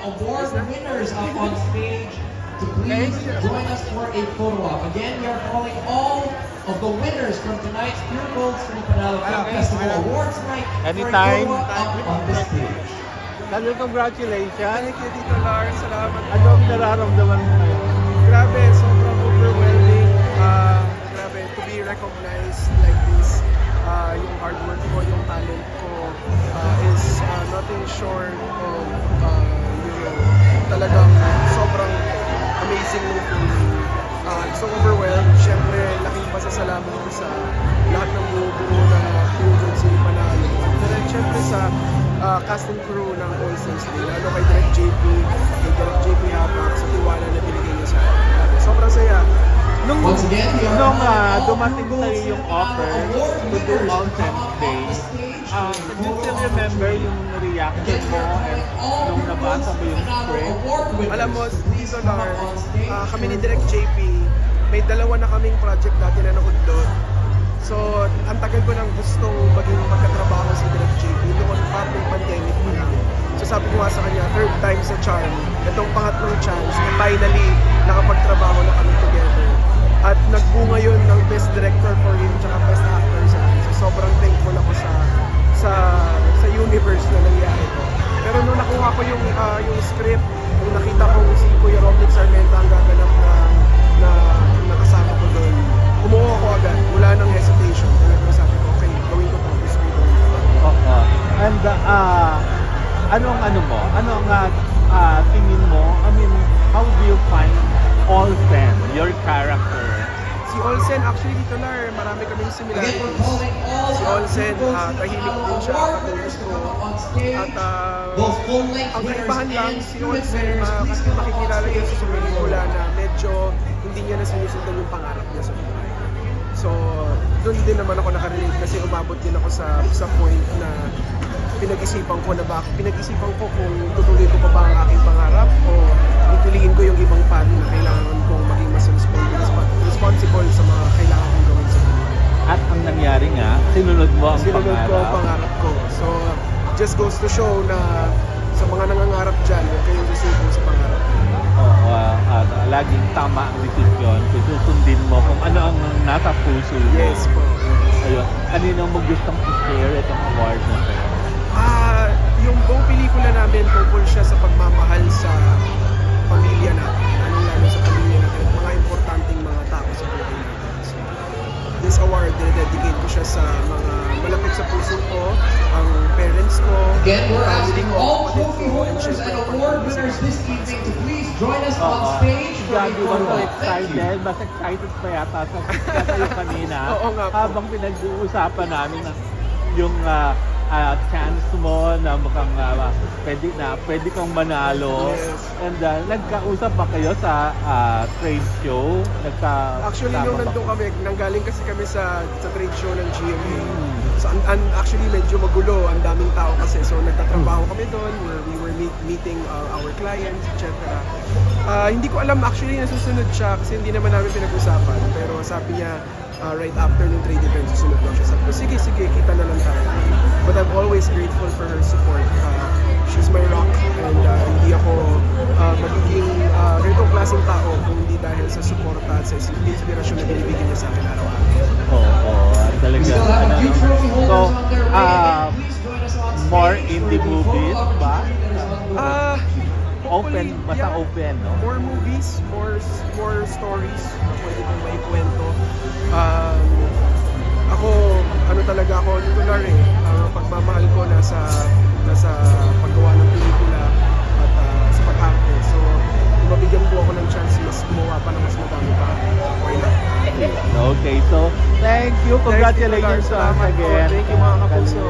award winners up on stage to please join us for a photo op. Again, we are calling all of the winners from tonight's Pure Gold City Panalo Film Festival Awards night for a Anytime. photo op on the stage. Hello, congratulations. Thank you, Tito Lars. Salamat po. Ano ang nararamdaman mo ngayon? Grabe, sobrang overwhelming. Grabe, to be recognized like this. Yung hard work ko, yung talent ko is nothing short of, talagang sobrang amazing nung feeling. So overwhelmed. Siyempre, laking pasasalamat ko sa lahat ng buo ng Pure Gold City Panalo. At siyempre sa cast and crew ng All Saints Day, lalo kay Direk JP, kay Direk JP Hapak, sa tiwala na binigay niya sa akin. Sobrang saya. Nung, Once again, we are nung calling all dumating Pure Gold sa'yo yung City offer Panalo award to do winners All to Saints come Day, on the stage can for you photo still op remember on yung reaction Again, mo we're and calling all nung Pure Gold nabasa mo City yung Panalo script? award winners Alam mo, to please Tito come up Lars, on stage kami ni for Direk JP, may dalawa na kaming project dati na naudlot. So, ang tagal ko nang gustong maging magkatrabaho si Direk JP noon pa may pandemic pa lang. So sabi ko nga sa kanya, third time sa Charm, itong pangatlong chance, na finally nakapagtrabaho na kami together. At nagbunga yun ng Best Director for him tsaka Best Actor sa akin. So sobrang thankful ako sa universe na nangyari ko. Pero nung nakuha ko yung script, nung nakita ko si Kuya Robert Sarmenta ang gaganap na nakasama ko doon, kumuha ko agad, wala nang hesitation. Talagang sabi ko, okay, gawin ko to, gusto ko gawin ko. Oo. And anong tingin mo? I mean, how do you find Olsen, your character? Si Olsen, actually dito Lar, marami kaming Again, similarities. we're calling all Si our Olsen, Pure Gold City tahimik Panalo din siya, award katulad winners to ko. come up on stage. At Both full-length ang winners kaibahan lang, and si student Olsen, winners, please come up on makikilala niya stage sa for a pelikula photo na op. medyo hindi niya na sinusundan yung pangarap niya sa buhay. So, doon din naman ako nakarelate kasi umabot din ako sa point na pinag-isipan ko kung tutuloy ko pa ba ang aking pangarap o pipiliin ko yung ibang path na kailangan kong maging mas responsible sa mga kailangan kong gawin sa buhay. At ang nangyari nga, sinunod mo ang Sinunod ko ang pangarap. pangarap ko. So, just goes to show na sa mga nangangarap dyan, huwag kayong susuko sa pangarap. Oo, laging tama ang desisyon. Susundin mo kung ano ang nasa puso mo. Yes po. Ayun. Kanino mo gustong i-share itong award na ito? Yung buong pelikula namin tungkol siya sa pagmamahal sa pamilya natin, lalo sa pamilya natin, at mga importanteng mga tao sa buhay natin. So, this award, dedicate ko siya sa mga malapit sa puso ko, ang parents ko, Again, we're family asking ko, all kapatid trophy ko, holders syempre, and ang award pamilya winners ko. this evening to please join us Oo. on stage for a Gagi mo photo so op. Thank you. excited. Mas excited pa yata sa kayo kanina. Oo nga po. Habang pinag-uusapan namin na yung chance mo na mukhang pwede kang manalo. Yes. And nagkausap ba kayo sa trade show? Actually, nung nandun kami, nanggaling kasi kami sa trade show ng GMA. So, actually, medyo magulo. Ang daming tao kasi. So, nagtatrabaho kami doon. We were meeting our clients, etc. Hindi ko alam actually nasusunod siya kasi hindi naman namin pinag-usapan. Pero sabi niya, right after ng trade event, susunod lang siya. Sabi ko, sige, kita na lang tayo. But I'm always grateful for her support. She's my rock and hindi ako magiging ganitong klaseng tao kung hindi dahil sa suporta at sa inspirasyon na binibigyan niya sa akin araw-araw. Oo, We talaga. still have a few trophy holders So, on their way. Again, please join us on stage more for indie the movies photo op ba? with winners on the way. Open, Hopefully, basta yeah. open, no? More movies, more stories na pwede kong maikwento. Ako, talaga ako, tutular ang pagmamahal ko nasa paggawa ng pelikula at sa pag-arte. So, kung mabigyan ko ako ng chance, mas gumawa pa ng mas madami pa. Why not? Okay, so thank you. Congratulations Salamat po. again. Thank you mga kapuso.